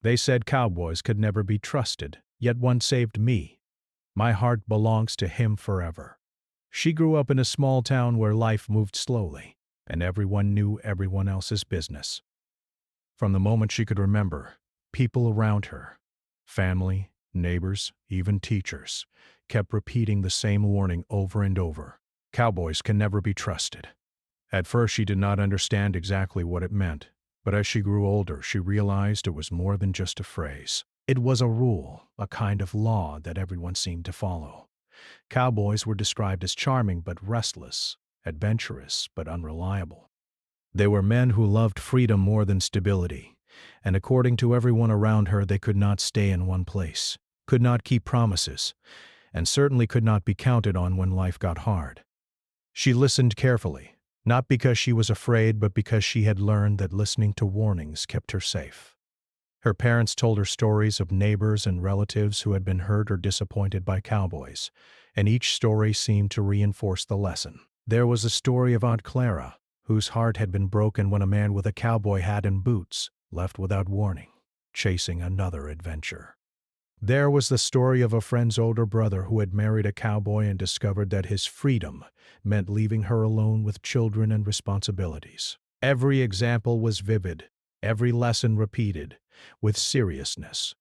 They said cowboys could never be trusted, yet one saved me. My heart belongs to him forever. She grew up in a small town where life moved slowly, and everyone knew everyone else's business. From the moment she could remember, people around her, family, neighbors, even teachers, kept repeating the same warning over and over. Cowboys can never be trusted. At first she did not understand exactly what it meant, but as she grew older she realized it was more than just a phrase. It was a rule, a kind of law that everyone seemed to follow. Cowboys were described as charming but restless, adventurous but unreliable. They were men who loved freedom more than stability, and according to everyone around her they could not stay in one place, could not keep promises, and certainly could not be counted on when life got hard. She listened carefully, not because she was afraid but because she had learned that listening to warnings kept her safe. Her parents told her stories of neighbors and relatives who had been hurt or disappointed by cowboys, and each story seemed to reinforce the lesson. There was a story of Aunt Clara, whose heart had been broken when a man with a cowboy hat and boots left without warning, chasing another adventure. There was the story of a friend's older brother who had married a cowboy and discovered that his freedom meant leaving her alone with children and responsibilities. Every example was vivid, every lesson repeated, with seriousness.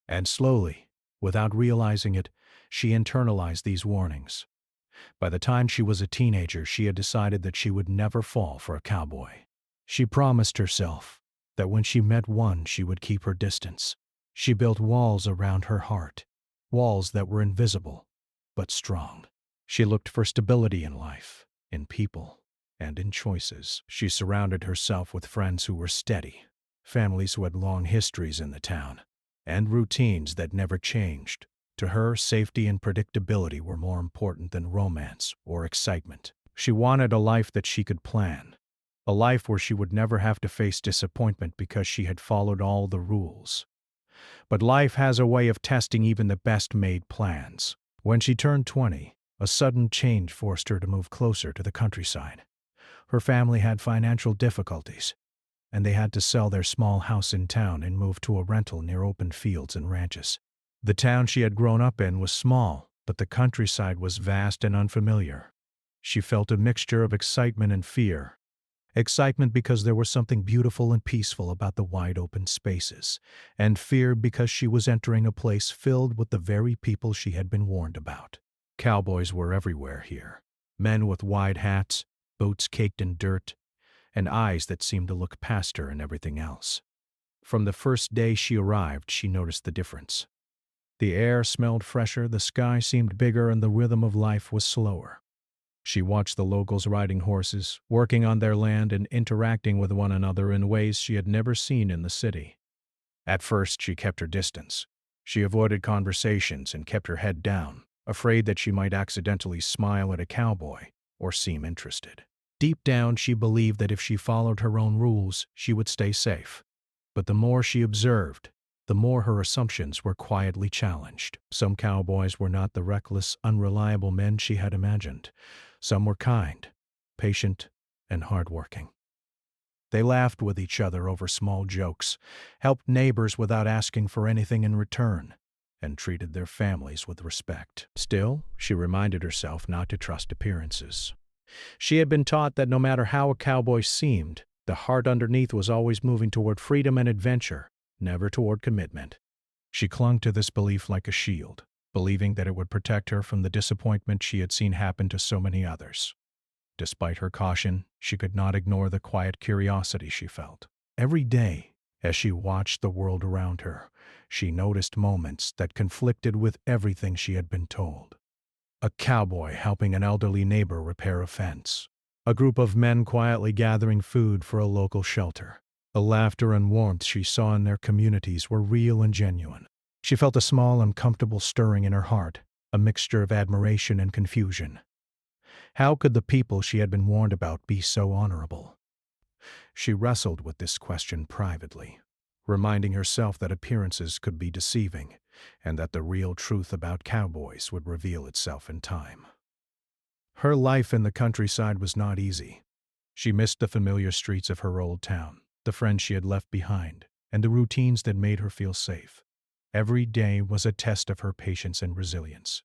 And slowly, without realizing it, she internalized these warnings. By the time she was a teenager, she had decided that she would never fall for a cowboy. She promised herself that when she met one, she would keep her distance. She built walls around her heart, walls that were invisible, but strong. She looked for stability in life, in people, and in choices. She surrounded herself with friends who were steady, families who had long histories in the town, and routines that never changed. To her, safety and predictability were more important than romance or excitement. She wanted a life that she could plan, a life where she would never have to face disappointment because she had followed all the rules. But life has a way of testing even the best-made plans. When she turned 20, a sudden change forced her to move closer to the countryside. Her family had financial difficulties, and they had to sell their small house in town and move to a rental near open fields and ranches. The town she had grown up in was small, but the countryside was vast and unfamiliar. She felt a mixture of excitement and fear. Excitement because there was something beautiful and peaceful about the wide open spaces, and fear because she was entering a place filled with the very people she had been warned about. Cowboys were everywhere here. Men with wide hats, boots caked in dirt, and eyes that seemed to look past her and everything else. From the first day she arrived, she noticed the difference. The air smelled fresher, the sky seemed bigger, and the rhythm of life was slower. She watched the locals riding horses, working on their land and interacting with one another in ways she had never seen in the city. At first, she kept her distance. She avoided conversations and kept her head down, afraid that she might accidentally smile at a cowboy or seem interested. Deep down, she believed that if she followed her own rules, she would stay safe. But the more she observed, the more her assumptions were quietly challenged. Some cowboys were not the reckless, unreliable men she had imagined. Some were kind, patient, and hardworking. They laughed with each other over small jokes, helped neighbors without asking for anything in return, and treated their families with respect. Still, she reminded herself not to trust appearances. She had been taught that no matter how a cowboy seemed, the heart underneath was always moving toward freedom and adventure, never toward commitment. She clung to this belief like a shield, believing that it would protect her from the disappointment she had seen happen to so many others. Despite her caution, she could not ignore the quiet curiosity she felt. Every day, as she watched the world around her, she noticed moments that conflicted with everything she had been told. A cowboy helping an elderly neighbor repair a fence. A group of men quietly gathering food for a local shelter. The laughter and warmth she saw in their communities were real and genuine. She felt a small, uncomfortable stirring in her heart, a mixture of admiration and confusion. How could the people she had been warned about be so honorable? She wrestled with this question privately, reminding herself that appearances could be deceiving, and that the real truth about cowboys would reveal itself in time. Her life in the countryside was not easy. She missed the familiar streets of her old town, the friends she had left behind, and the routines that made her feel safe. Every day was a test of her patience and resilience.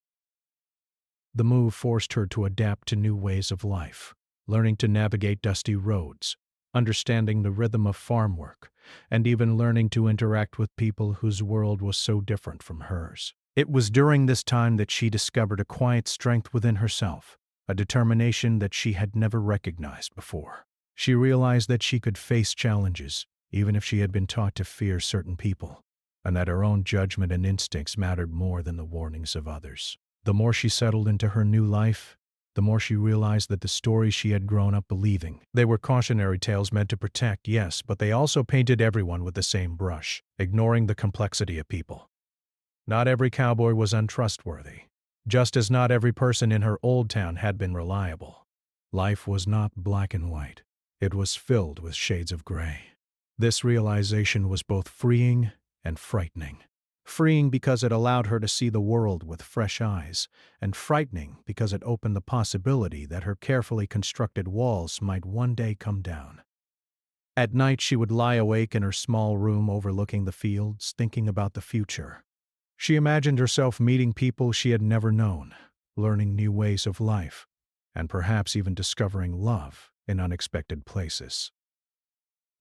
The move forced her to adapt to new ways of life, learning to navigate dusty roads, understanding the rhythm of farm work, and even learning to interact with people whose world was so different from hers. It was during this time that she discovered a quiet strength within herself, a determination that she had never recognized before. She realized that she could face challenges, even if she had been taught to fear certain people, and that her own judgment and instincts mattered more than the warnings of others. The more she settled into her new life, the more she realized that the stories she had grown up believing, they were cautionary tales meant to protect, yes, but they also painted everyone with the same brush, ignoring the complexity of people. Not every cowboy was untrustworthy, just as not every person in her old town had been reliable. Life was not black and white. It was filled with shades of gray. This realization was both freeing and frightening. Freeing because it allowed her to see the world with fresh eyes, and frightening because it opened the possibility that her carefully constructed walls might one day come down. At night she would lie awake in her small room overlooking the fields, thinking about the future. She imagined herself meeting people she had never known, learning new ways of life, and perhaps even discovering love in unexpected places.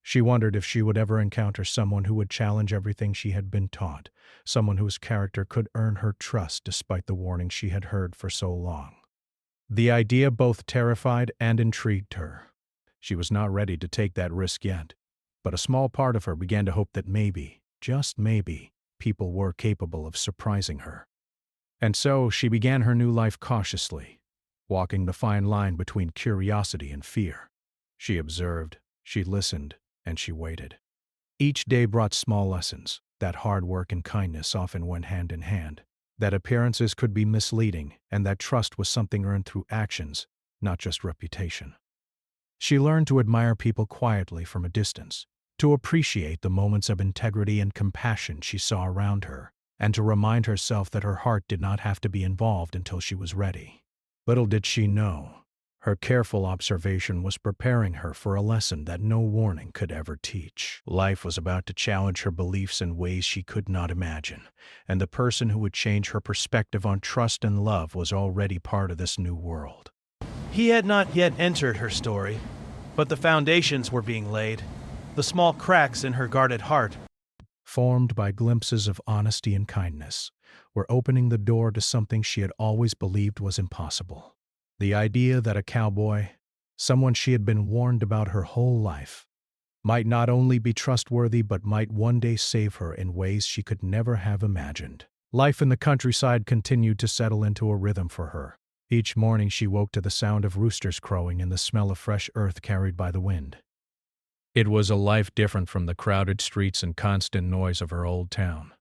She wondered if she would ever encounter someone who would challenge everything she had been taught, someone whose character could earn her trust despite the warnings she had heard for so long. The idea both terrified and intrigued her. She was not ready to take that risk yet, but a small part of her began to hope that maybe, just maybe, people were capable of surprising her. And so she began her new life cautiously, walking the fine line between curiosity and fear. She observed, she listened, and she waited. Each day brought small lessons, that hard work and kindness often went hand in hand, that appearances could be misleading, and that trust was something earned through actions, not just reputation. She learned to admire people quietly from a distance, to appreciate the moments of integrity and compassion she saw around her, and to remind herself that her heart did not have to be involved until she was ready. Little did she know, her careful observation was preparing her for a lesson that no warning could ever teach. Life was about to challenge her beliefs in ways she could not imagine, and the person who would change her perspective on trust and love was already part of this new world. He had not yet entered her story, but the foundations were being laid, the small cracks in her guarded heart, formed by glimpses of honesty and kindness, were opening the door to something she had always believed was impossible. The idea that a cowboy, someone she had been warned about her whole life, might not only be trustworthy but might one day save her in ways she could never have imagined. Life in the countryside continued to settle into a rhythm for her. Each morning she woke to the sound of roosters crowing and the smell of fresh earth carried by the wind. It was a life different from the crowded streets and constant noise of her old town.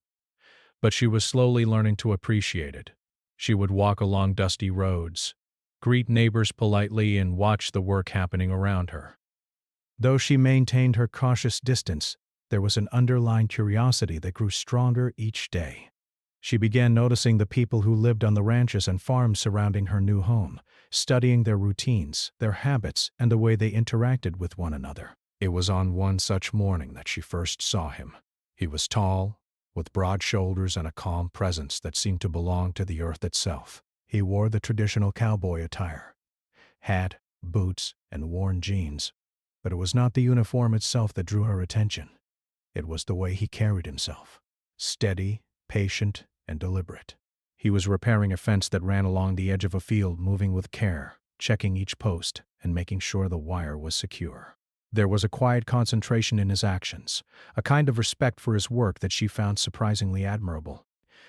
But she was slowly learning to appreciate it. She would walk along dusty roads, greet neighbors politely, and watch the work happening around her. Though she maintained her cautious distance, there was an underlying curiosity that grew stronger each day. She began noticing the people who lived on the ranches and farms surrounding her new home, studying their routines, their habits, and the way they interacted with one another. It was on one such morning that she first saw him. He was tall, with broad shoulders and a calm presence that seemed to belong to the earth itself. He wore the traditional cowboy attire, hat, boots, and worn jeans, but it was not the uniform itself that drew her attention. It was the way he carried himself, steady, patient, and deliberate. He was repairing a fence that ran along the edge of a field, moving with care, checking each post, and making sure the wire was secure. There was a quiet concentration in his actions, a kind of respect for his work that she found surprisingly admirable.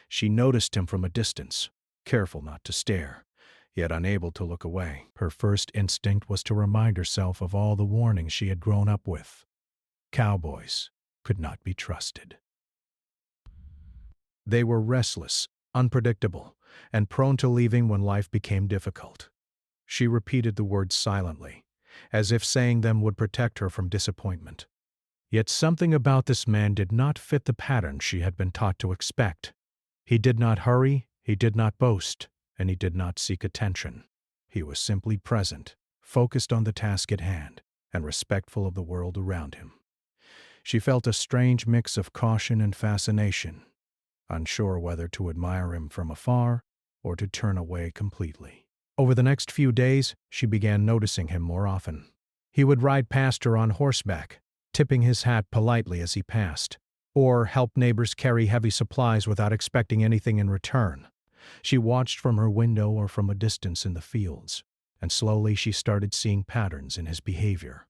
She noticed him from a distance, careful not to stare, yet unable to look away. Her first instinct was to remind herself of all the warnings she had grown up with. Cowboys could not be trusted. They were restless, unpredictable, and prone to leaving when life became difficult. She repeated the words silently, as if saying them would protect her from disappointment. Yet something about this man did not fit the pattern she had been taught to expect. He did not hurry, he did not boast, and he did not seek attention. He was simply present, focused on the task at hand, and respectful of the world around him. She felt a strange mix of caution and fascination, unsure whether to admire him from afar or to turn away completely. Over the next few days, she began noticing him more often. He would ride past her on horseback, tipping his hat politely as he passed, or help neighbors carry heavy supplies without expecting anything in return. She watched from her window or from a distance in the fields, and slowly she started seeing patterns in his behavior.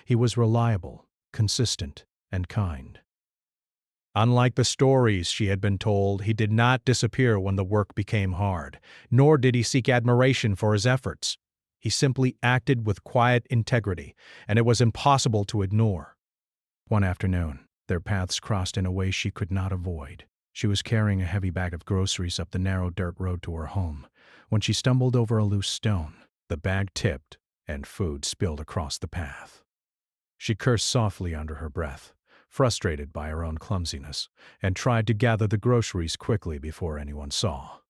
He was reliable, consistent, and kind. Unlike the stories she had been told, he did not disappear when the work became hard, nor did he seek admiration for his efforts. He simply acted with quiet integrity, and it was impossible to ignore. One afternoon, their paths crossed in a way she could not avoid. She was carrying a heavy bag of groceries up the narrow dirt road to her home when she stumbled over a loose stone. The bag tipped, and food spilled across the path. She cursed softly under her breath, frustrated by her own clumsiness, and tried to gather the groceries quickly before anyone saw.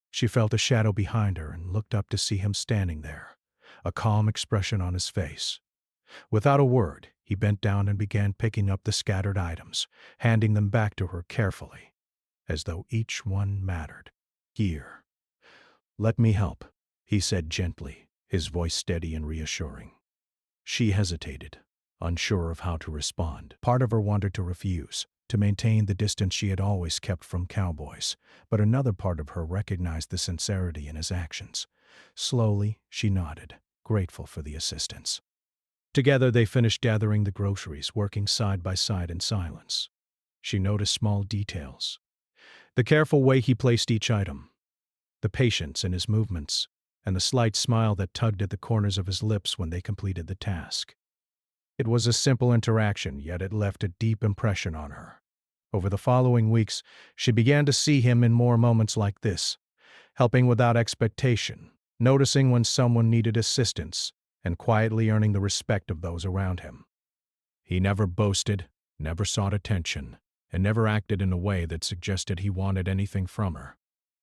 She felt a shadow behind her and looked up to see him standing there, a calm expression on his face. Without a word, he bent down and began picking up the scattered items, handing them back to her carefully, as though each one mattered. "Here. Let me help," he said gently, his voice steady and reassuring. She hesitated, unsure of how to respond. Part of her wanted to refuse, to maintain the distance she had always kept from Cowboys, but another part of her recognized the sincerity in his actions. Slowly, she nodded, grateful for the assistance. Together they finished gathering the groceries, working side by side in silence. She noticed small details. The careful way he placed each item, the patience in his movements, and the slight smile that tugged at the corners of his lips when they completed the task. It was a simple interaction, yet it left a deep impression on her. Over the following weeks, she began to see him in more moments like this, helping without expectation, noticing when someone needed assistance, and quietly earning the respect of those around him. He never boasted, never sought attention, and never acted in a way that suggested he wanted anything from her.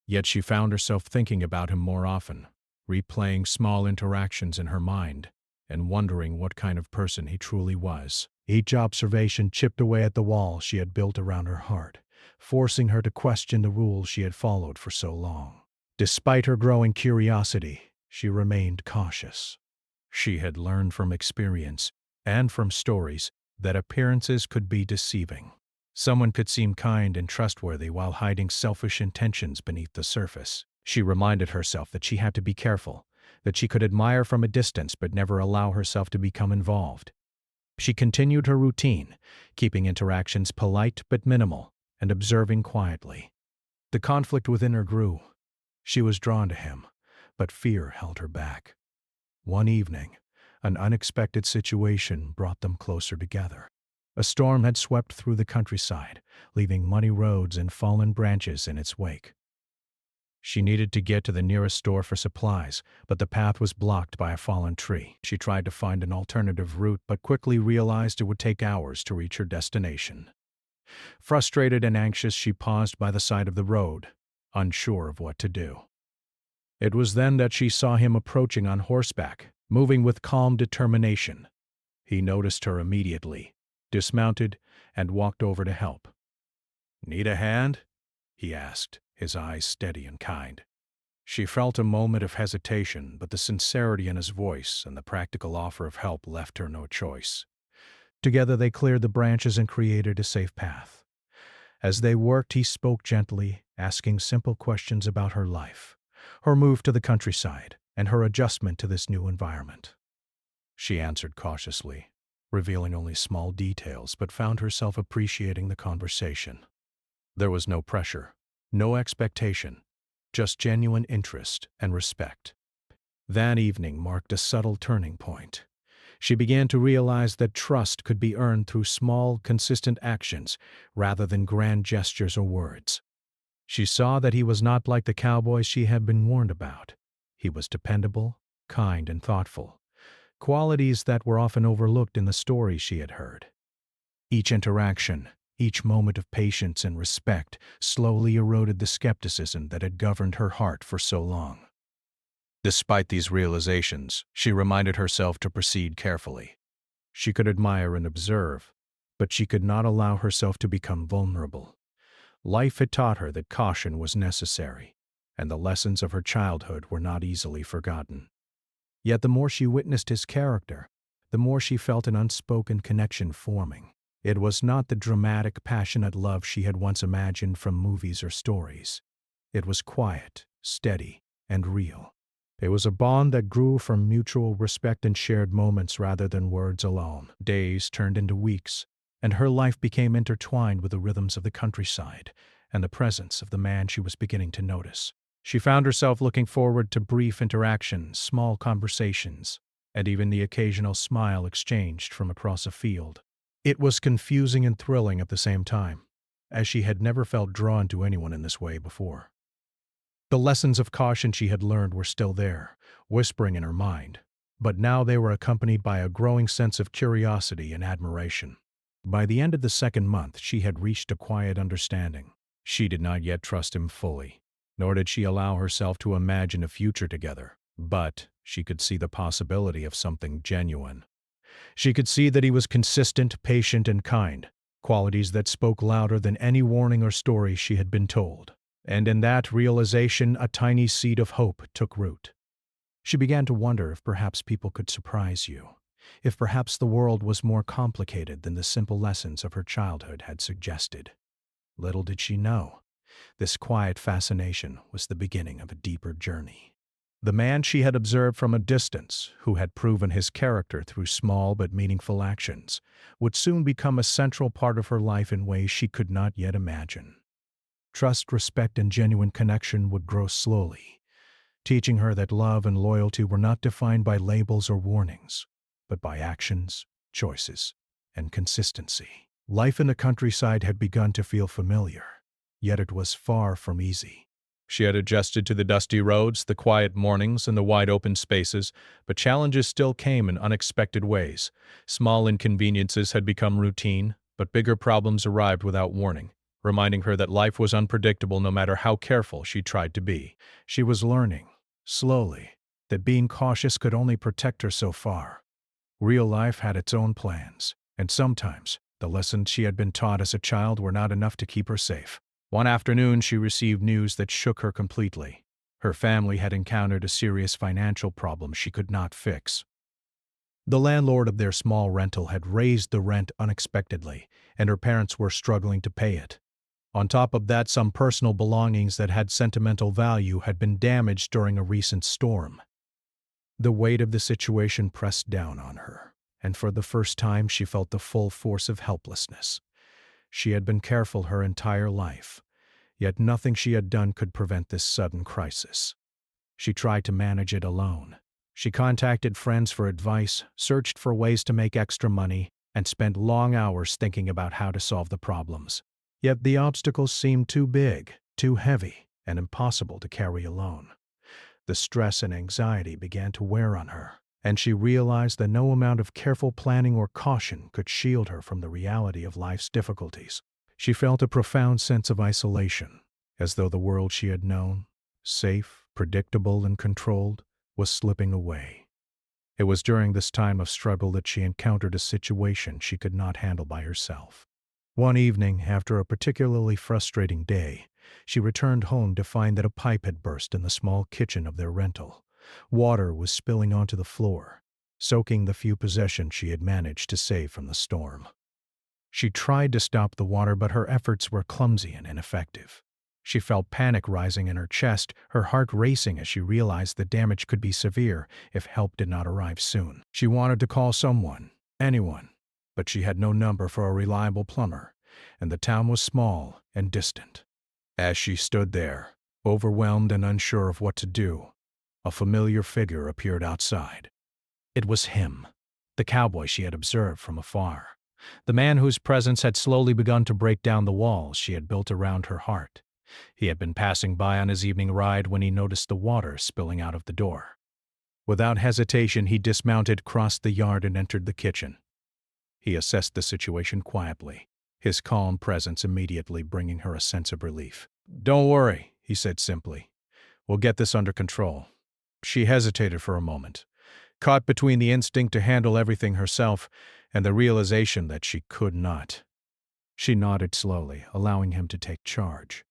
Yet she found herself thinking about him more often, replaying small interactions in her mind, and wondering what kind of person he truly was. Each observation chipped away at the wall she had built around her heart, forcing her to question the rules she had followed for so long. Despite her growing curiosity, she remained cautious. She had learned from experience, and from stories, that appearances could be deceiving. Someone could seem kind and trustworthy while hiding selfish intentions beneath the surface. She reminded herself that she had to be careful, that she could admire from a distance but never allow herself to become involved. She continued her routine, keeping interactions polite but minimal, and observing quietly. The conflict within her grew. She was drawn to him, but fear held her back. One evening, an unexpected situation brought them closer together. A storm had swept through the countryside, leaving muddy roads and fallen branches in its wake. She needed to get to the nearest store for supplies, but the path was blocked by a fallen tree. She tried to find an alternative route, but quickly realized it would take hours to reach her destination. Frustrated and anxious, she paused by the side of the road, unsure of what to do. It was then that she saw him approaching on horseback, moving with calm determination. He noticed her immediately, dismounted, and walked over to help. "Need a hand?" he asked, his eyes steady and kind. She felt a moment of hesitation, but the sincerity in his voice and the practical offer of help left her no choice. Together they cleared the branches and created a safe path. As they worked, he spoke gently, asking simple questions about her life, her move to the countryside, and her adjustment to this new environment. She answered cautiously, revealing only small details, but found herself appreciating the conversation. There was no pressure, no expectation, just genuine interest and respect. That evening marked a subtle turning point. She began to realize that trust could be earned through small, consistent actions rather than grand gestures or words. She saw that he was not like the Cowboys she had been warned about. He was dependable, kind, and thoughtful, qualities that were often overlooked in the stories she had heard. Each interaction, each moment of patience and respect slowly eroded the skepticism that had governed her heart for so long. Despite these realizations, she reminded herself to proceed carefully. She could admire and observe, but she could not allow herself to become vulnerable. Life had taught her that caution was necessary, and the lessons of her childhood were not easily forgotten. Yet the more she witnessed his character, the more she felt an unspoken connection forming. It was not the dramatic, passionate love she had once imagined from movies or stories. It was quiet, steady, and real. It was a bond that grew from mutual respect and shared moments rather than words alone. Days turned into weeks, and her life became intertwined with the rhythms of the countryside and the presence of the man she was beginning to notice. She found herself looking forward to brief interactions, small conversations, and even the occasional smile exchanged from across a field. It was confusing and thrilling at the same time, as she had never felt drawn to anyone in this way before. The lessons of caution she had learned were still there, whispering in her mind, but now they were accompanied by a growing sense of curiosity and admiration. By the end of the second month, she had reached a quiet understanding. She did not yet trust him fully, nor did she allow herself to imagine a future together, but she could see the possibility of something genuine. She could see that he was consistent, patient, and kind, qualities that spoke louder than any warning or story she had been told. And in that realization, a tiny seed of hope took root. She began to wonder if perhaps people could surprise you, if perhaps the world was more complicated than the simple lessons of her childhood had suggested. Little did she know, this quiet fascination was the beginning of a deeper journey. The man she had observed from a distance, who had proven his character through small but meaningful actions, would soon become a central part of her life in ways she could not yet imagine. Trust, respect, and genuine connection would grow slowly, teaching her that love and loyalty were not defined by labels or warnings, but by actions, choices, and consistency. Life in the countryside had begun to feel familiar, yet it was far from easy. She had adjusted to the dusty roads, the quiet mornings, and the wide open spaces, but challenges still came in unexpected ways. Small inconveniences had become routine, but bigger problems arrived without warning, reminding her that life was unpredictable no matter how careful she tried to be. She was learning, slowly, that being cautious could only protect her so far. Real life had its own plans, and sometimes the lessons she had been taught as a child were not enough to keep her safe. One afternoon, she received news that shook her completely. Her family had encountered a serious financial problem she could not fix. The landlord of their small rental had raised the rent unexpectedly, and her parents were struggling to pay it. On top of that, some personal belongings that had sentimental value had been damaged during a recent storm. The weight of the situation pressed down on her, and for the first time she felt the full force of helplessness. She had been careful her entire life, yet nothing she had done could prevent this sudden crisis. She tried to manage it alone. She contacted friends for advice, searched for ways to make extra money, and spent long hours thinking about how to solve the problems. Yet the obstacles seemed too big, too heavy, and impossible to carry alone. The stress and anxiety began to wear on her, and she realized that no amount of careful planning or caution could shield her from the reality of life's difficulties. She felt a profound sense of isolation, as though the world she had known, safe, predictable, and controlled, was slipping away. It was during this time of struggle that she encountered a situation she could not handle by herself. One evening, after a particularly frustrating day, she returned home to find that a pipe had burst in the small kitchen of their rental. Water was spilling onto the floor, soaking the few possessions she had managed to save from the storm. She tried to stop the water, but her efforts were clumsy and ineffective. She felt panic rising in her chest, her heart racing as she realized the damage could be severe if help did not arrive soon. She wanted to call someone, anyone, but she had no number for a reliable plumber, and the town was small and distant. As she stood there, overwhelmed and unsure of what to do, a familiar figure appeared outside. It was him, the cowboy she had observed from afar, the man whose presence had slowly begun to break down the walls she had built around her heart. He had been passing by on his evening ride when he noticed the water spilling out of the door. Without hesitation, he dismounted, crossed the yard, and entered the kitchen. He assessed the situation quietly, his calm presence immediately bringing her a sense of relief. "Don't worry," he said simply. "We'll get this under control." She hesitated for a moment, caught between the instinct to handle everything herself and the realization that she could not. She nodded slowly, allowing him to take charge.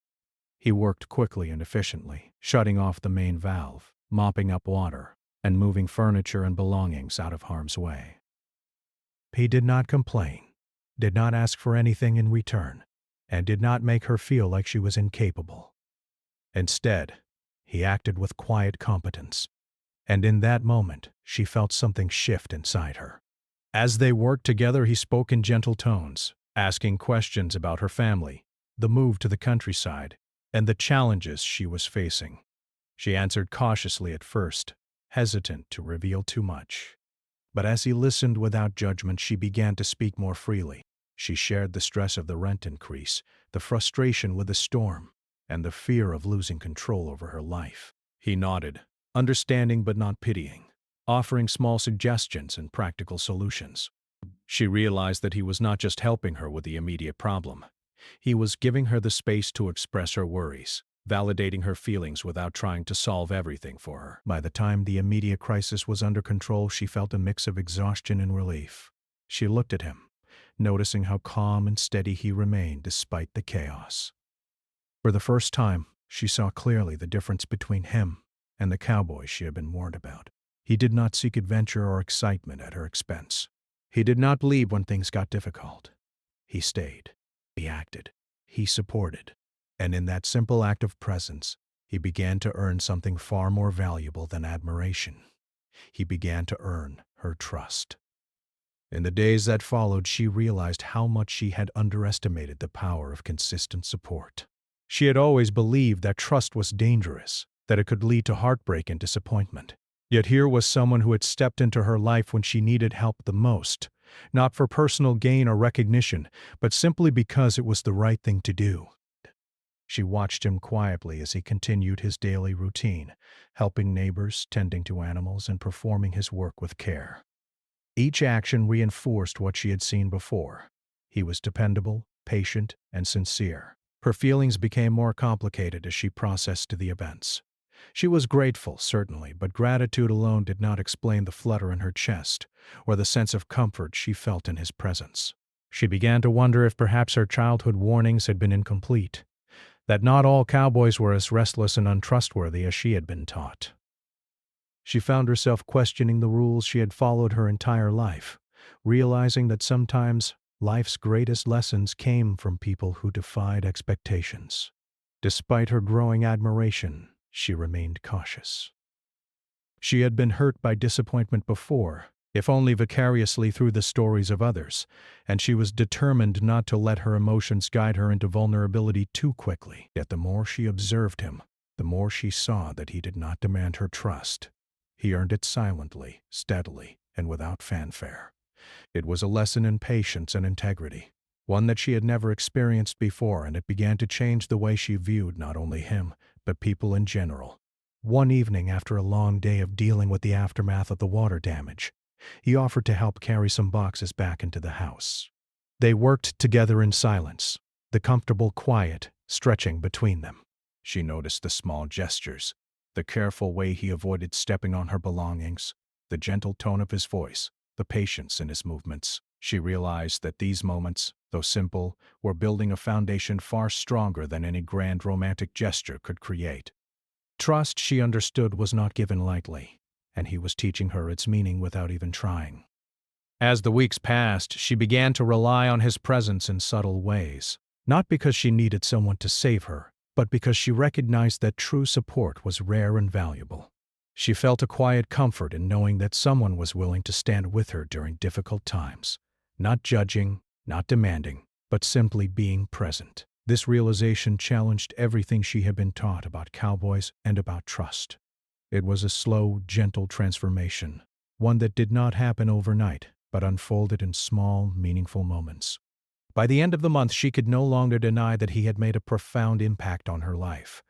He worked quickly and efficiently, shutting off the main valve, mopping up water, and moving furniture and belongings out of harm's way. He did not complain, did not ask for anything in return, and did not make her feel like she was incapable. Instead, he acted with quiet competence, and in that moment, she felt something shift inside her. As they worked together, he spoke in gentle tones, asking questions about her family, the move to the countryside, and the challenges she was facing. She answered cautiously at first, hesitant to reveal too much. But as he listened without judgment, she began to speak more freely. She shared the stress of the rent increase, the frustration with the storm, and the fear of losing control over her life. He nodded, understanding but not pitying, offering small suggestions and practical solutions. She realized that he was not just helping her with the immediate problem. He was giving her the space to express her worries, validating her feelings without trying to solve everything for her. By the time the immediate crisis was under control, she felt a mix of exhaustion and relief. She looked at him, noticing how calm and steady he remained despite the chaos. For the first time, she saw clearly the difference between him and the cowboy she had been warned about. He did not seek adventure or excitement at her expense. He did not leave when things got difficult. He stayed. He acted. He supported. And in that simple act of presence, he began to earn something far more valuable than admiration. He began to earn her trust. In the days that followed, she realized how much she had underestimated the power of consistent support. She had always believed that trust was dangerous, that it could lead to heartbreak and disappointment. Yet here was someone who had stepped into her life when she needed help the most, not for personal gain or recognition, but simply because it was the right thing to do. She watched him quietly as he continued his daily routine, helping neighbors, tending to animals, and performing his work with care. Each action reinforced what she had seen before. He was dependable, patient, and sincere. Her feelings became more complicated as she processed the events. She was grateful, certainly, but gratitude alone did not explain the flutter in her chest or the sense of comfort she felt in his presence. She began to wonder if perhaps her childhood warnings had been incomplete, that not all cowboys were as restless and untrustworthy as she had been taught. She found herself questioning the rules she had followed her entire life, realizing that sometimes life's greatest lessons came from people who defied expectations. Despite her growing admiration, she remained cautious. She had been hurt by disappointment before, if only vicariously through the stories of others, and she was determined not to let her emotions guide her into vulnerability too quickly. Yet the more she observed him, the more she saw that he did not demand her trust. He earned it silently, steadily, and without fanfare. It was a lesson in patience and integrity, one that she had never experienced before, and it began to change the way she viewed not only him, but people in general. One evening, after a long day of dealing with the aftermath of the water damage, he offered to help carry some boxes back into the house. They worked together in silence, the comfortable quiet stretching between them. She noticed the small gestures, the careful way he avoided stepping on her belongings, the gentle tone of his voice, the patience in his movements. She realized that these moments, though simple, were building a foundation far stronger than any grand romantic gesture could create. Trust, she understood, was not given lightly, and he was teaching her its meaning without even trying. As the weeks passed, she began to rely on his presence in subtle ways, not because she needed someone to save her, but because she recognized that true support was rare and valuable. She felt a quiet comfort in knowing that someone was willing to stand with her during difficult times, not judging, not demanding, but simply being present. This realization challenged everything she had been taught about cowboys and about trust. It was a slow, gentle transformation, one that did not happen overnight, but unfolded in small, meaningful moments. By the end of the month, she could no longer deny that he had made a profound impact on her life.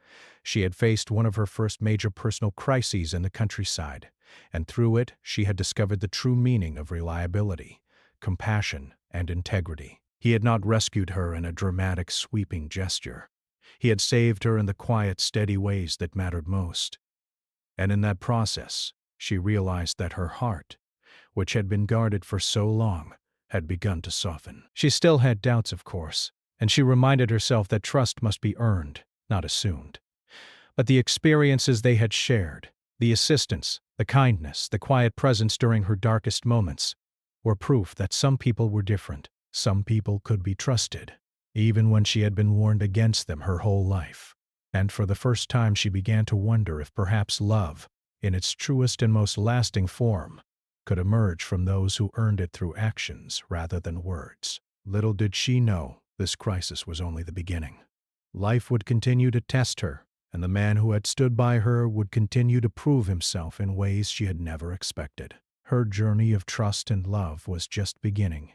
She had faced one of her first major personal crises in the countryside, and through it, she had discovered the true meaning of reliability, compassion, and integrity. He had not rescued her in a dramatic, sweeping gesture. He had saved her in the quiet, steady ways that mattered most. And in that process, she realized that her heart, which had been guarded for so long, had begun to soften. She still had doubts, of course, and she reminded herself that trust must be earned, not assumed. But the experiences they had shared, the assistance, the kindness, the quiet presence during her darkest moments, were proof that some people were different. Some people could be trusted, even when she had been warned against them her whole life. And for the first time she began to wonder if perhaps love, in its truest and most lasting form, could emerge from those who earned it through actions rather than words. Little did she know this crisis was only the beginning. Life would continue to test her, and the man who had stood by her would continue to prove himself in ways she had never expected. Her journey of trust and love was just beginning,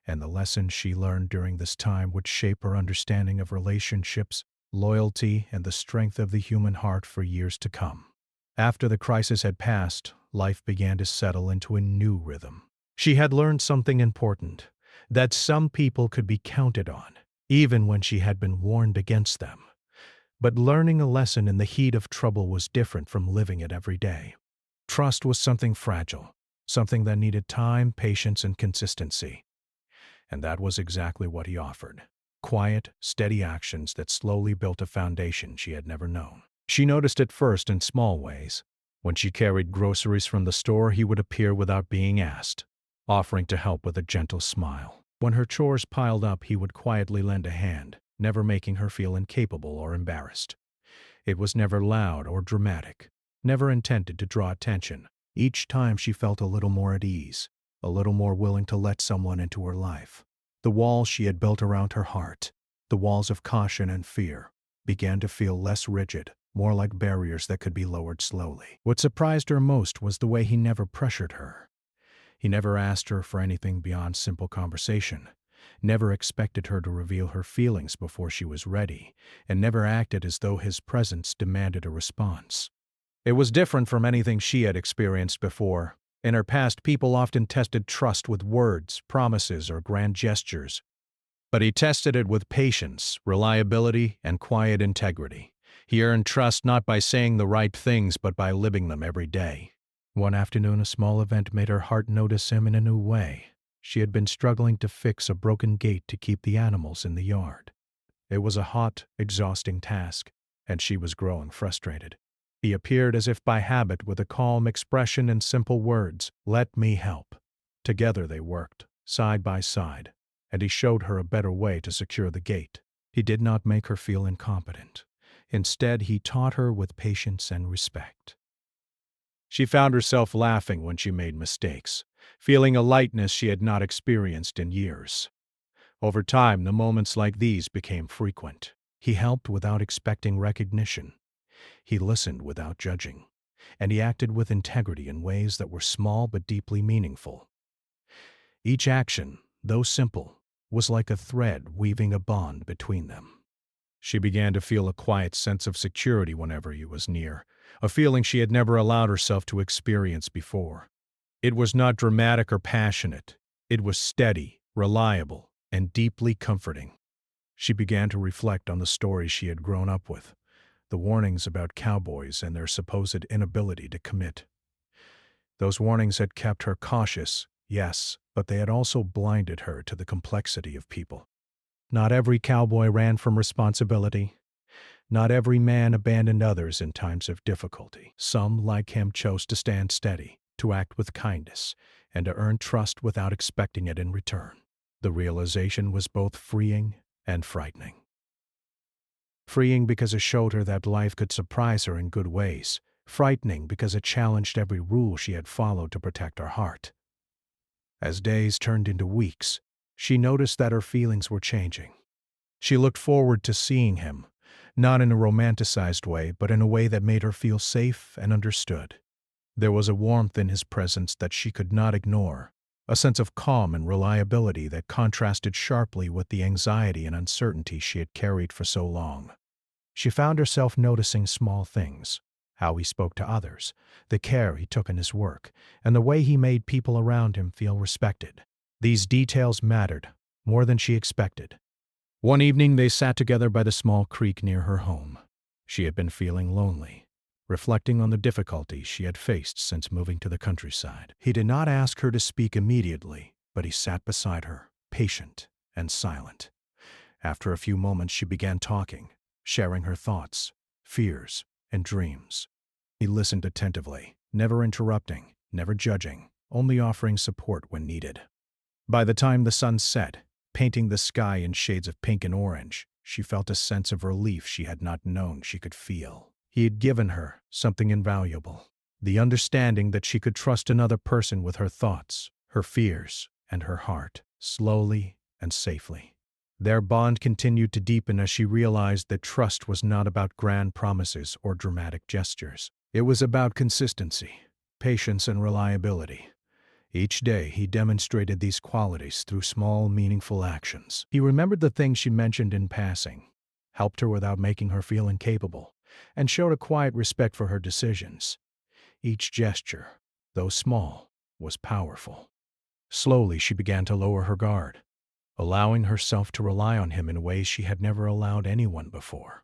and the lessons she learned during this time would shape her understanding of relationships, loyalty, and the strength of the human heart for years to come. After the crisis had passed, life began to settle into a new rhythm. She had learned something important, that some people could be counted on, even when she had been warned against them. But learning a lesson in the heat of trouble was different from living it every day. Trust was something fragile, something that needed time, patience, and consistency. And that was exactly what he offered. Quiet, steady actions that slowly built a foundation she had never known. She noticed it first in small ways. When she carried groceries from the store, he would appear without being asked, offering to help with a gentle smile. When her chores piled up, he would quietly lend a hand, never making her feel incapable or embarrassed. It was never loud or dramatic, never intended to draw attention. Each time she felt a little more at ease, a little more willing to let someone into her life. The walls she had built around her heart, the walls of caution and fear, began to feel less rigid, more like barriers that could be lowered slowly. What surprised her most was the way he never pressured her. He never asked her for anything beyond simple conversation, never expected her to reveal her feelings before she was ready, and never acted as though his presence demanded a response. It was different from anything she had experienced before. In her past, people often tested trust with words, promises, or grand gestures. But he tested it with patience, reliability, and quiet integrity. He earned trust not by saying the right things, but by living them every day. One afternoon, a small event made her heart notice him in a new way. She had been struggling to fix a broken gate to keep the animals in the yard. It was a hot, exhausting task, and she was growing frustrated. He appeared as if by habit, with a calm expression and simple words, "Let me help." Together they worked, side by side, and he showed her a better way to secure the gate. He did not make her feel incompetent. Instead, he taught her with patience and respect. She found herself laughing when she made mistakes, feeling a lightness she had not experienced in years. Over time, the moments like these became frequent. He helped without expecting recognition. He listened without judging, and he acted with integrity in ways that were small but deeply meaningful. Each action, though simple, was like a thread weaving a bond between them. She began to feel a quiet sense of security whenever he was near, a feeling she had never allowed herself to experience before. It was not dramatic or passionate. It was steady, reliable, and deeply comforting. She began to reflect on the stories she had grown up with, the warnings about cowboys and their supposed inability to commit. Those warnings had kept her cautious, yes, but they had also blinded her to the complexity of people. Not every cowboy ran from responsibility. Not every man abandoned others in times of difficulty. Some, like him, chose to stand steady, to act with kindness, and to earn trust without expecting it in return. The realization was both freeing and frightening. Freeing because it showed her that life could surprise her in good ways. Frightening because it challenged every rule she had followed to protect her heart. As days turned into weeks, she noticed that her feelings were changing. She looked forward to seeing him, not in a romanticized way, but in a way that made her feel safe and understood. There was a warmth in his presence that she could not ignore, a sense of calm and reliability that contrasted sharply with the anxiety and uncertainty she had carried for so long. She found herself noticing small things: how he spoke to others, the care he took in his work, and the way he made people around him feel respected. These details mattered more than she expected. One evening they sat together by the small creek near her home. She had been feeling lonely, reflecting on the difficulties she had faced since moving to the countryside. He did not ask her to speak immediately, but he sat beside her, patient and silent. After a few moments, she began talking, sharing her thoughts, fears, and dreams. He listened attentively, never interrupting, never judging, only offering support when needed. By the time the sun set, painting the sky in shades of pink and orange, she felt a sense of relief she had not known she could feel. He had given her something invaluable, the understanding that she could trust another person with her thoughts, her fears, and her heart, slowly and safely. Their bond continued to deepen as she realized that trust was not about grand promises or dramatic gestures. It was about consistency, patience, and reliability. Each day, he demonstrated these qualities through small, meaningful actions. He remembered the things she mentioned in passing, helped her without making her feel incapable, and showed a quiet respect for her decisions. Each gesture, though small, was powerful. Slowly, she began to lower her guard, allowing herself to rely on him in ways she had never allowed anyone before.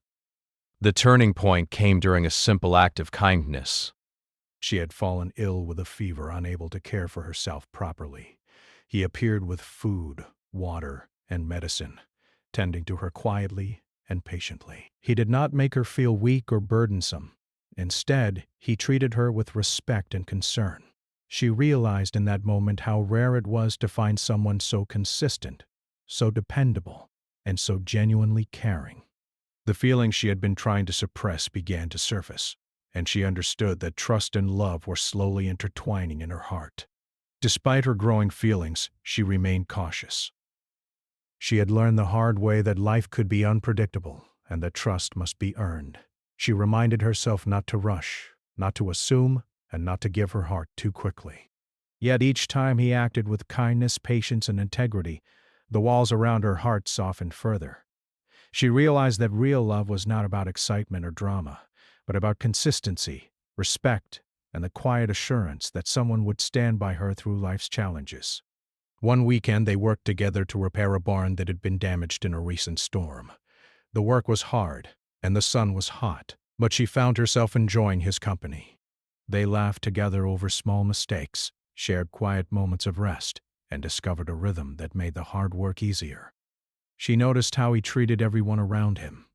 The turning point came during a simple act of kindness. She had fallen ill with a fever, unable to care for herself properly. He appeared with food, water, and medicine, tending to her quietly and patiently. He did not make her feel weak or burdensome. Instead, he treated her with respect and concern. She realized in that moment how rare it was to find someone so consistent, so dependable, and so genuinely caring. The feelings she had been trying to suppress began to surface, and she understood that trust and love were slowly intertwining in her heart. Despite her growing feelings, she remained cautious. She had learned the hard way that life could be unpredictable and that trust must be earned. She reminded herself not to rush, not to assume, and not to give her heart too quickly. Yet each time he acted with kindness, patience, and integrity, the walls around her heart softened further. She realized that real love was not about excitement or drama, but about consistency, respect, and the quiet assurance that someone would stand by her through life's challenges. One weekend, they worked together to repair a barn that had been damaged in a recent storm. The work was hard, and the sun was hot, but she found herself enjoying his company. They laughed together over small mistakes, shared quiet moments of rest, and discovered a rhythm that made the hard work easier. She noticed how he treated everyone around him,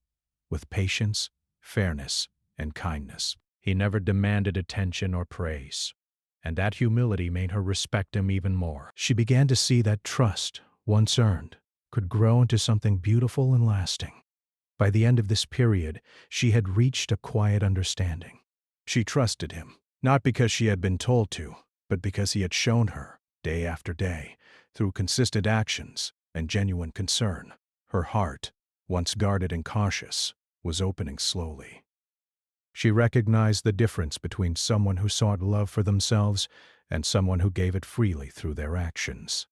with patience, fairness, and kindness. He never demanded attention or praise, and that humility made her respect him even more. She began to see that trust, once earned, could grow into something beautiful and lasting. By the end of this period, she had reached a quiet understanding. She trusted him, not because she had been told to, but because he had shown her, day after day, through consistent actions and genuine concern. Her heart, once guarded and cautious, was opening slowly. She recognized the difference between someone who sought love for themselves and someone who gave it freely through their actions.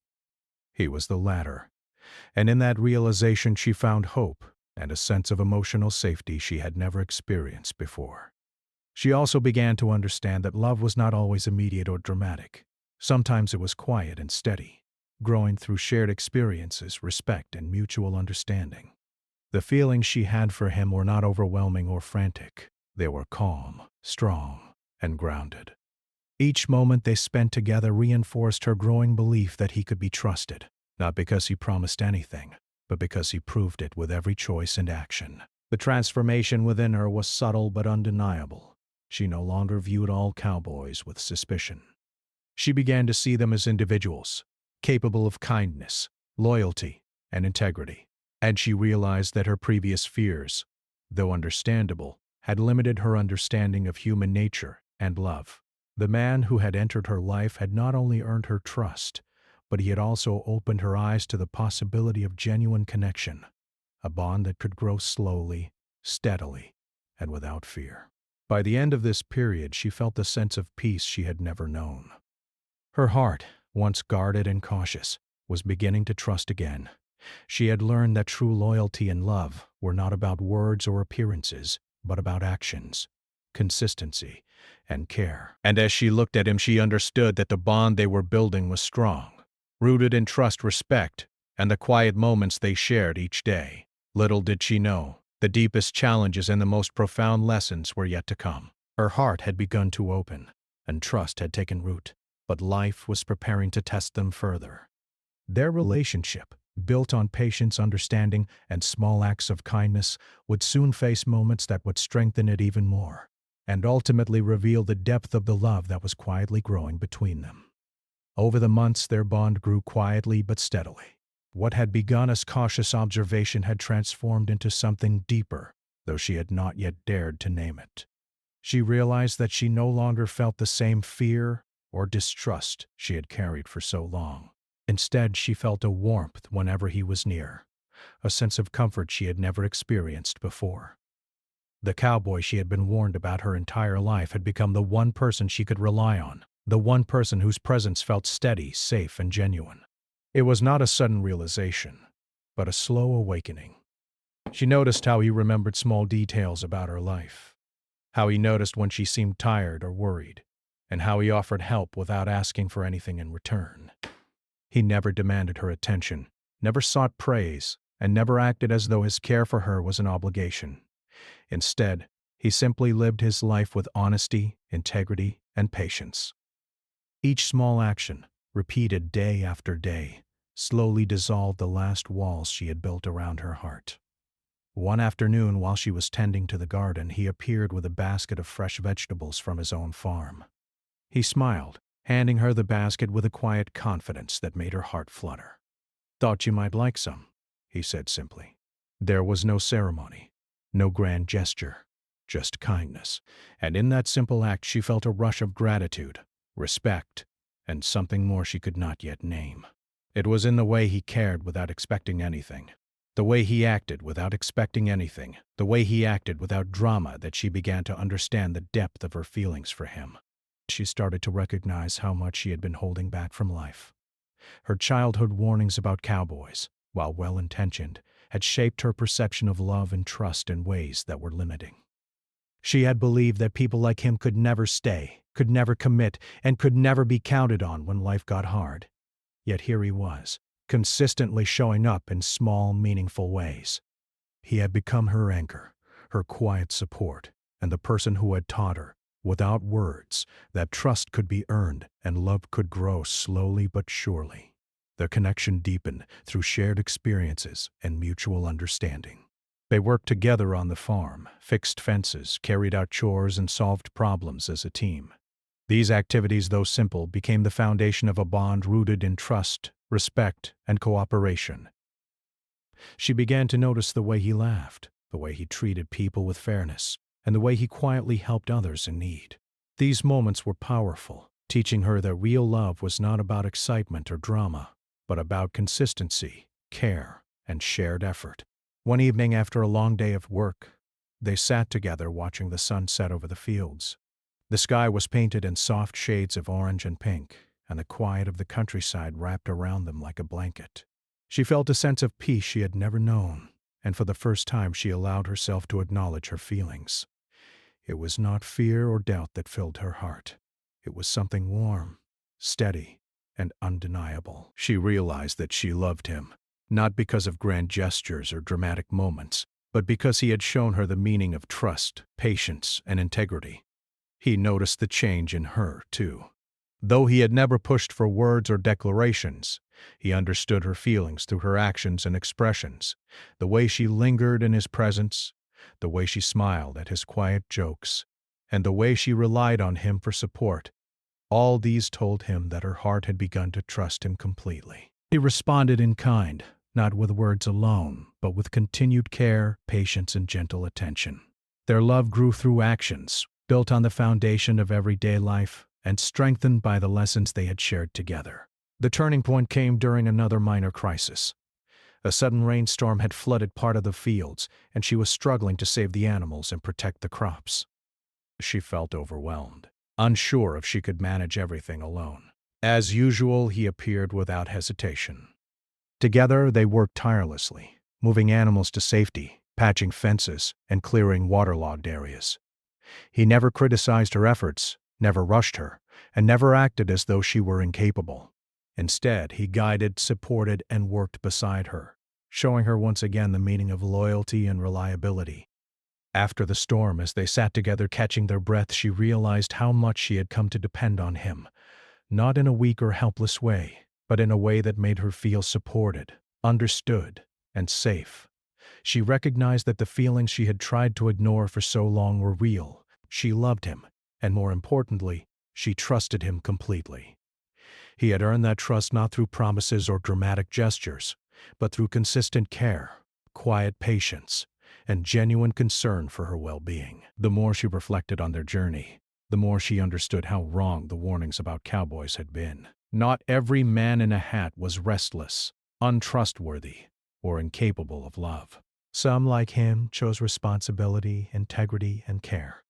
He was the latter, and in that realization she found hope and a sense of emotional safety she had never experienced before. She also began to understand that love was not always immediate or dramatic. Sometimes it was quiet and steady, growing through shared experiences, respect, and mutual understanding. The feelings she had for him were not overwhelming or frantic. They were calm, strong, and grounded. Each moment they spent together reinforced her growing belief that he could be trusted, not because he promised anything, but because he proved it with every choice and action. The transformation within her was subtle but undeniable. She no longer viewed all cowboys with suspicion. She began to see them as individuals, capable of kindness, loyalty, and integrity. And she realized that her previous fears, though understandable, had limited her understanding of human nature and love. The man who had entered her life had not only earned her trust, but he had also opened her eyes to the possibility of genuine connection, a bond that could grow slowly, steadily, and without fear. By the end of this period, she felt a sense of peace she had never known. Her heart, once guarded and cautious, was beginning to trust again. She had learned that true loyalty and love were not about words or appearances, but about actions, consistency, and care. And as she looked at him, she understood that the bond they were building was strong, rooted in trust, respect, and the quiet moments they shared each day. Little did she know, the deepest challenges and the most profound lessons were yet to come. Her heart had begun to open, and trust had taken root, but life was preparing to test them further. Their relationship, built on patience, understanding, and small acts of kindness, would soon face moments that would strengthen it even more, and ultimately reveal the depth of the love that was quietly growing between them. Over the months, their bond grew quietly but steadily. What had begun as cautious observation had transformed into something deeper, though she had not yet dared to name it. She realized that she no longer felt the same fear or distrust she had carried for so long. Instead, she felt a warmth whenever he was near, a sense of comfort she had never experienced before. The cowboy she had been warned about her entire life had become the one person she could rely on, the one person whose presence felt steady, safe, and genuine. It was not a sudden realization, but a slow awakening. She noticed how he remembered small details about her life, how he noticed when she seemed tired or worried, and how he offered help without asking for anything in return. He never demanded her attention, never sought praise, and never acted as though his care for her was an obligation. Instead, he simply lived his life with honesty, integrity, and patience. Each small action, repeated day after day, slowly dissolved the last walls she had built around her heart. One afternoon, while she was tending to the garden, he appeared with a basket of fresh vegetables from his own farm. He smiled, handing her the basket with a quiet confidence that made her heart flutter. "Thought you might like some," he said simply. There was no ceremony, no grand gesture, just kindness, and in that simple act she felt a rush of gratitude, respect, and something more she could not yet name. It was in the way he cared without expecting anything, the way he acted without expecting anything, the way he acted without drama that she began to understand the depth of her feelings for him. She started to recognize how much she had been holding back from life. Her childhood warnings about cowboys, while well-intentioned, had shaped her perception of love and trust in ways that were limiting. She had believed that people like him could never stay, could never commit, and could never be counted on when life got hard. Yet here he was, consistently showing up in small, meaningful ways. He had become her anchor, her quiet support, and the person who had taught her, without words, that trust could be earned and love could grow slowly but surely. Their connection deepened through shared experiences and mutual understanding. They worked together on the farm, fixed fences, carried out chores, and solved problems as a team. These activities, though simple, became the foundation of a bond rooted in trust, respect, and cooperation. She began to notice the way he laughed, the way he treated people with fairness, and the way he quietly helped others in need. These moments were powerful, teaching her that real love was not about excitement or drama, but about consistency, care, and shared effort. One evening after a long day of work, they sat together watching the sun set over the fields. The sky was painted in soft shades of orange and pink, and the quiet of the countryside wrapped around them like a blanket. She felt a sense of peace she had never known, and for the first time she allowed herself to acknowledge her feelings. It was not fear or doubt that filled her heart. It was something warm, steady, and undeniable. She realized that she loved him, not because of grand gestures or dramatic moments, but because he had shown her the meaning of trust, patience, and integrity. He noticed the change in her, too. Though he had never pushed for words or declarations, he understood her feelings through her actions and expressions, the way she lingered in his presence, the way she smiled at his quiet jokes, and the way she relied on him for support. All these told him that her heart had begun to trust him completely. He responded in kind, not with words alone, but with continued care, patience, and gentle attention. Their love grew through actions, built on the foundation of everyday life, and strengthened by the lessons they had shared together. The turning point came during another minor crisis. A sudden rainstorm had flooded part of the fields, and she was struggling to save the animals and protect the crops. She felt overwhelmed, unsure if she could manage everything alone. As usual, he appeared without hesitation. Together, they worked tirelessly, moving animals to safety, patching fences, and clearing waterlogged areas. He never criticized her efforts, never rushed her, and never acted as though she were incapable. Instead, he guided, supported, and worked beside her, showing her once again the meaning of loyalty and reliability. After the storm, as they sat together catching their breath, she realized how much she had come to depend on him, not in a weak or helpless way, but in a way that made her feel supported, understood, and safe. She recognized that the feelings she had tried to ignore for so long were real. She loved him, and more importantly, she trusted him completely. He had earned that trust not through promises or dramatic gestures, but through consistent care, quiet patience, and genuine concern for her well-being. The more she reflected on their journey, the more she understood how wrong the warnings about cowboys had been. Not every man in a hat was restless, untrustworthy, or incapable of love. Some, like him, chose responsibility, integrity, and care.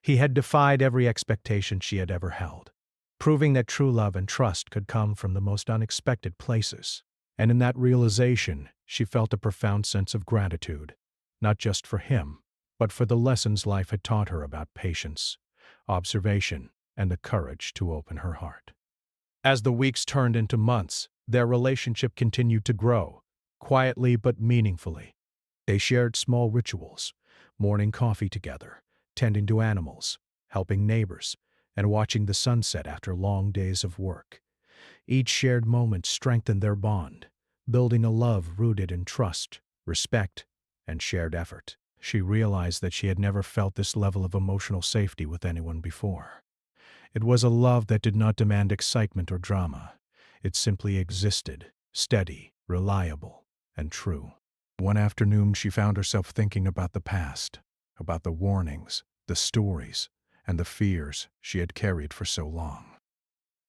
He had defied every expectation she had ever held, proving that true love and trust could come from the most unexpected places. And in that realization, she felt a profound sense of gratitude, not just for him, but for the lessons life had taught her about patience, observation, and the courage to open her heart. As the weeks turned into months, their relationship continued to grow, quietly but meaningfully. They shared small rituals, morning coffee together, tending to animals, helping neighbors, and watching the sunset after long days of work. Each shared moment strengthened their bond, building a love rooted in trust, respect, and shared effort. She realized that she had never felt this level of emotional safety with anyone before. It was a love that did not demand excitement or drama. It simply existed, steady, reliable, and true. One afternoon, she found herself thinking about the past, about the warnings, the stories, and the fears she had carried for so long.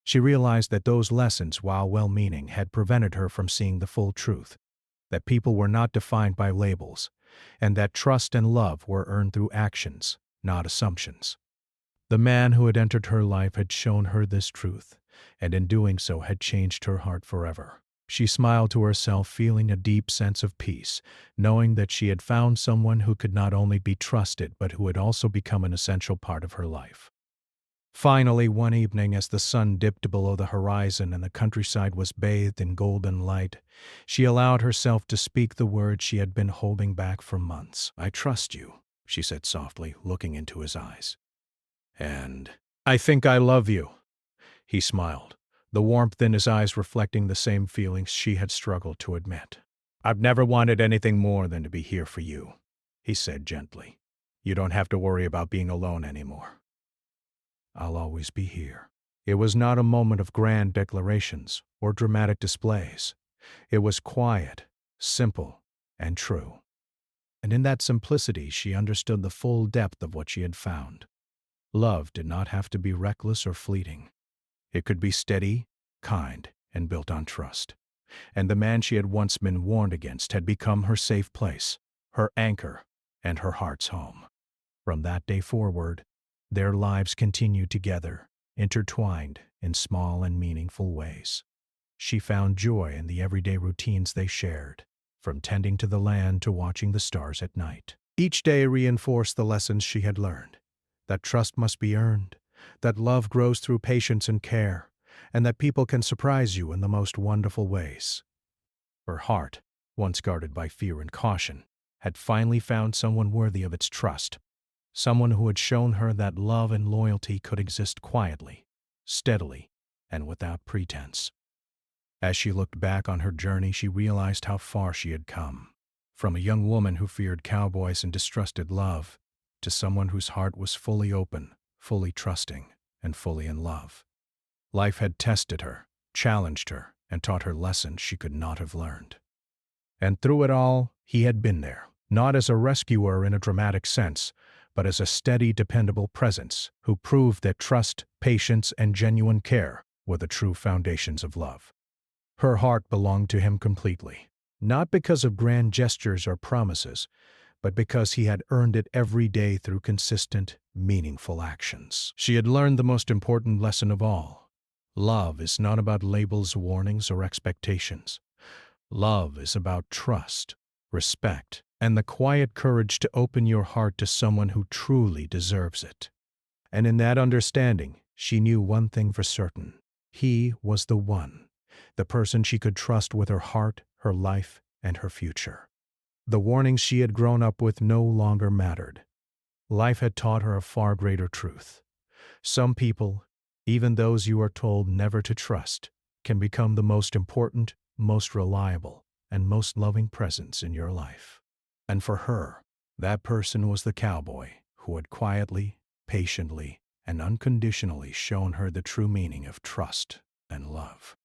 She realized that those lessons, while well-meaning, had prevented her from seeing the full truth, that people were not defined by labels, and that trust and love were earned through actions, not assumptions. The man who had entered her life had shown her this truth, and in doing so had changed her heart forever. She smiled to herself, feeling a deep sense of peace, knowing that she had found someone who could not only be trusted but who had also become an essential part of her life. Finally, one evening, as the sun dipped below the horizon and the countryside was bathed in golden light, she allowed herself to speak the words she had been holding back for months. "I trust you," she said softly, looking into his eyes. "And I think I love you." He smiled, the warmth in his eyes reflecting the same feelings she had struggled to admit. "I've never wanted anything more than to be here for you," he said gently. "You don't have to worry about being alone anymore." "I'll always be here." It was not a moment of grand declarations or dramatic displays. It was quiet, simple, and true. And in that simplicity, she understood the full depth of what she had found. Love did not have to be reckless or fleeting. It could be steady, kind, and built on trust. And the man she had once been warned against had become her safe place, her anchor, and her heart's home. From that day forward, their lives continued together, intertwined in small and meaningful ways. She found joy in the everyday routines they shared, from tending to the land to watching the stars at night. Each day reinforced the lessons she had learned, that trust must be earned, that love grows through patience and care, and that people can surprise you in the most wonderful ways. Her heart, once guarded by fear and caution, had finally found someone worthy of its trust, someone who had shown her that love and loyalty could exist quietly, steadily, and without pretense. As she looked back on her journey, she realized how far she had come. From a young woman who feared cowboys and distrusted love, to someone whose heart was fully open, fully trusting, and fully in love. Life had tested her, challenged her, and taught her lessons she could not have learned. And through it all, he had been there, not as a rescuer in a dramatic sense, but as a steady, dependable presence who proved that trust, patience, and genuine care were the true foundations of love. Her heart belonged to him completely, not because of grand gestures or promises, but because he had earned it every day through consistent, meaningful actions. She had learned the most important lesson of all. Love is not about labels, warnings, or expectations. Love is about trust, respect, and the quiet courage to open your heart to someone who truly deserves it. And in that understanding, she knew one thing for certain. He was the one, the person she could trust with her heart, her life, and her future. The warnings she had grown up with no longer mattered. Life had taught her a far greater truth. Some people, even those you are told never to trust, can become the most important, most reliable, and most loving presence in your life. And for her, that person was the cowboy who had quietly, patiently, and unconditionally shown her the true meaning of trust and love.